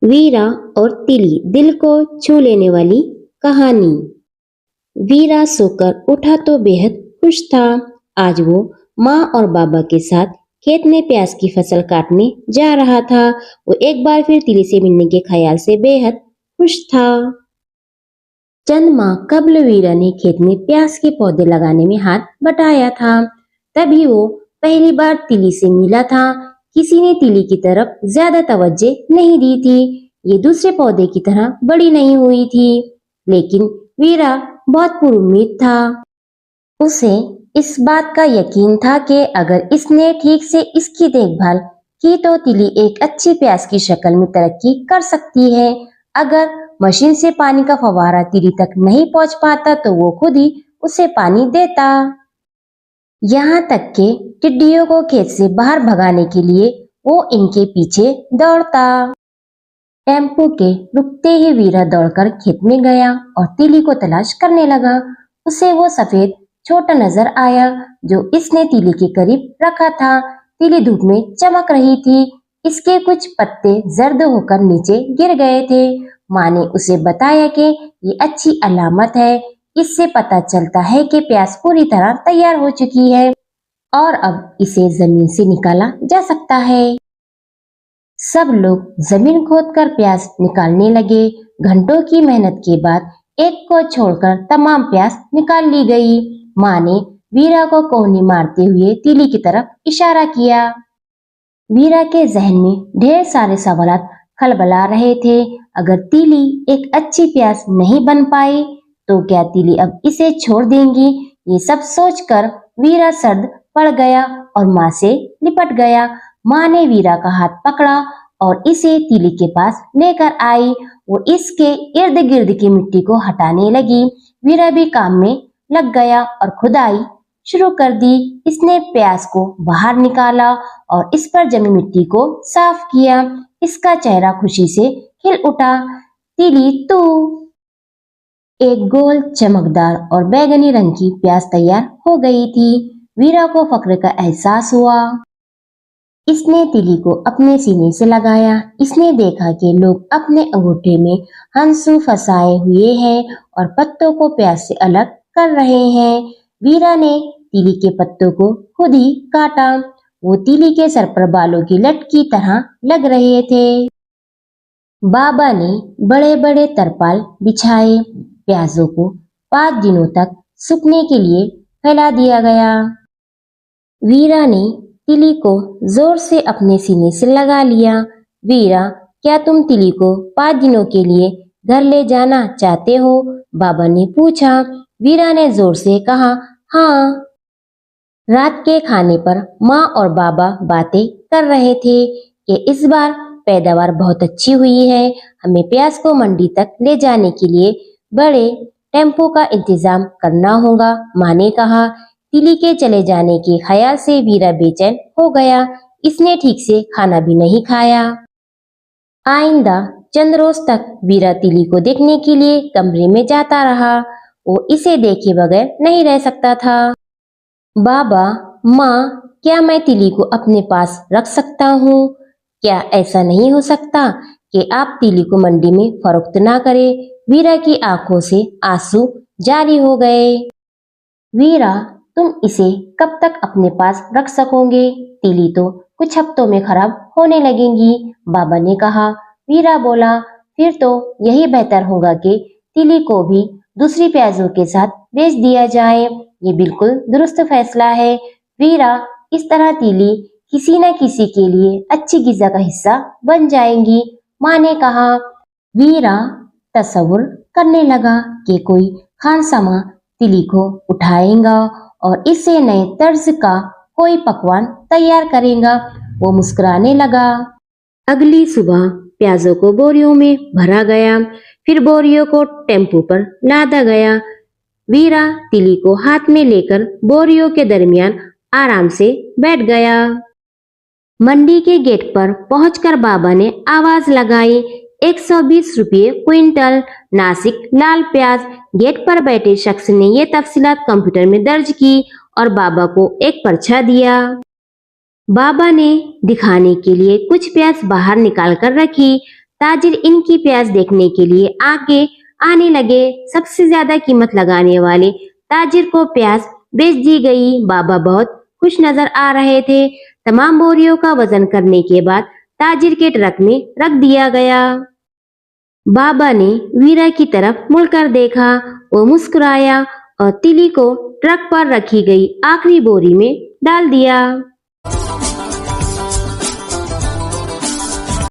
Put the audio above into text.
वीरा और तिली, दिल को छू लेने वाली कहानी। वीरा सोकर उठा तो बेहद खुश था। आज वो माँ और बाबा के साथ खेत में प्याज की फसल काटने जा रहा था। वो एक बार फिर तिली से मिलने के ख्याल से बेहद खुश था। चंद माह कबल वीरा ने खेत में प्याज के पौधे लगाने में हाथ बटाया था। तभी वो पहली बार तिली से मिला था। किसी ने तिली की तरफ ज्यादा तवज्जो नहीं दी थी। ये दूसरे पौधे की तरह बड़ी नहीं हुई थी, लेकिन वीरा बहुत पुरुम्मीद था। उसे इस बात का यकीन था कि अगर इसने ठीक से इसकी देखभाल की तो तिली एक अच्छी प्याज की शक्ल में तरक्की कर सकती है। अगर मशीन से पानी का फव्वारा तिली तक नहीं पहुंच पाता तो वो खुद ही उसे पानी देता। यहाँ तक कि टिड्डियों को खेत से बाहर भगाने के लिए वो इनके पीछे दौड़ता। टेम्पो के रुकते ही वीरा दौड़कर खेत में गया और तिली को तलाश करने लगा। उसे वो सफेद छोटा नजर आया जो इसने तिली के करीब रखा था। तिली धूप में चमक रही थी। इसके कुछ पत्ते जर्द होकर नीचे गिर गए थे। माँ ने उसे बताया कि ये अच्छी अलामत है। इससे पता चलता है कि प्याज पूरी तरह तैयार हो चुकी है और अब इसे जमीन से निकाला जा सकता है। सब लोग जमीन खोदकर प्याज निकालने लगे। घंटों की मेहनत के बाद एक को छोड़कर तमाम प्याज निकाल ली गई। माँ ने वीरा को कोहनी मारते हुए तिली की तरफ इशारा किया। वीरा के जहन में ढेर सारे सवालात खलबला रहे थे। अगर तिली एक अच्छी प्याज नहीं बन पाई तो क्या तिली अब इसे छोड़ देंगी? ये सब सोचकर वीरा सर्द पड़ गया और माँ से लिपट गया। माँ ने वीरा का हाथ पकड़ा और इसे तिली के पास लेकर आई। वो इसके इर्द गिर्द की मिट्टी को हटाने लगी। वीरा भी काम में लग गया और खुदाई शुरू कर दी। इसने प्याज को बाहर निकाला और इस पर जमी मिट्टी को साफ किया। इसका चेहरा खुशी से खिल उठा। तिली तू। एक गोल चमकदार और बैगनी रंग की प्याज तैयार हो गई थी। वीरा को फक्र का एहसास हुआ। इसने तिली को अपने सीने से लगाया। इसने देखा कि लोग अपने अंगूठे में हंसू फंसाए हुए हैं और पत्तों को प्याज से अलग कर रहे हैं। वीरा ने तिली के पत्तों को खुद ही काटा। वो तिली के सर पर बालों की लट की तरह लग रहे थे। बाबा ने बड़े बड़े तरपाल बिछाए। प्याजों को 5 दिनों तक सूखने के लिए फैला दिया गया। वीरा ने तिली को जोर से अपने सीने से लगा लिया। वीरा, क्या तुम तिली को 5 दिनों के लिए घर ले जाना चाहते हो? बाबा ने पूछा। वीरा ने जोर से कहा, हाँ। रात के खाने पर माँ और बाबा बातें कर रहे थे कि इस बार पैदावार बहुत अच्छी हुई है। हमें प्याज को मंडी तक ले जाने के लिए बड़े टेम्पो का इंतजाम करना होगा। माँ ने कहा। तिली के चले जाने के ख्याल से वीरा बेचैन हो गया। इसने ठीक से खाना भी नहीं खाया। आइंदा चंद रोज तक वीरा तिली को देखने के लिए कमरे में जाता रहा। वो इसे देखे बगैर नहीं रह सकता था। बाबा, माँ, क्या मैं तिली को अपने पास रख सकता हूँ? क्या ऐसा नहीं हो सकता कि आप तिली को मंडी में फरोख्त ना करें? वीरा की आंखों से आंसू जारी हो गए। वीरा, तुम इसे कब तक अपने पास रख सकोगे? तिली तो कुछ हफ्तों में खराब होने लगेंगी, बाबा ने कहा। वीरा बोला, फिर तो यही बेहतर होगा कि तिली को भी दूसरी प्याजों के साथ बेच दिया जाए। ये बिल्कुल दुरुस्त फैसला है। वीरा, इस तरह तिली किसी न किसी के लिए अच्छी गिज़ा का हिस्सा बन जाएंगी, माँ ने कहा। वीरा तसव्वुर करने लगा कि कोई खानसामा तिली को उठाएगा और इसे नए तर्ज का कोई पकवान तैयार करेगा। वो मुस्कुराने लगा। अगली सुबह प्याजों को बोरियों में भरा गया। फिर बोरियों को टेम्पो पर लादा गया। वीरा तिली को हाथ में लेकर बोरियों के दरमियान आराम से बैठ गया। मंडी के गेट पर पहुंचकर बाबा ने आवाज लगाई, 120 रुपये क्विंटल नासिक लाल प्याज। गेट पर बैठे शख्स ने ये तफसीलात कंप्यूटर में दर्ज की और बाबा को एक पर्चा दिया। बाबा ने दिखाने के लिए कुछ प्याज बाहर निकाल कर रखी। ताजिर इनकी प्यास देखने के लिए आगे आने लगे। सबसे ज्यादा कीमत लगाने वाले ताजिर को प्यास बेच दी गई। बाबा बहुत खुश नजर आ रहे थे। तमाम बोरियों का वजन करने के बाद ताजिर के ट्रक में रख दिया गया। बाबा ने वीरा की तरफ मुड़कर देखा। वो मुस्कुराया और तिली को ट्रक पर रखी गई आखिरी बोरी में डाल दिया।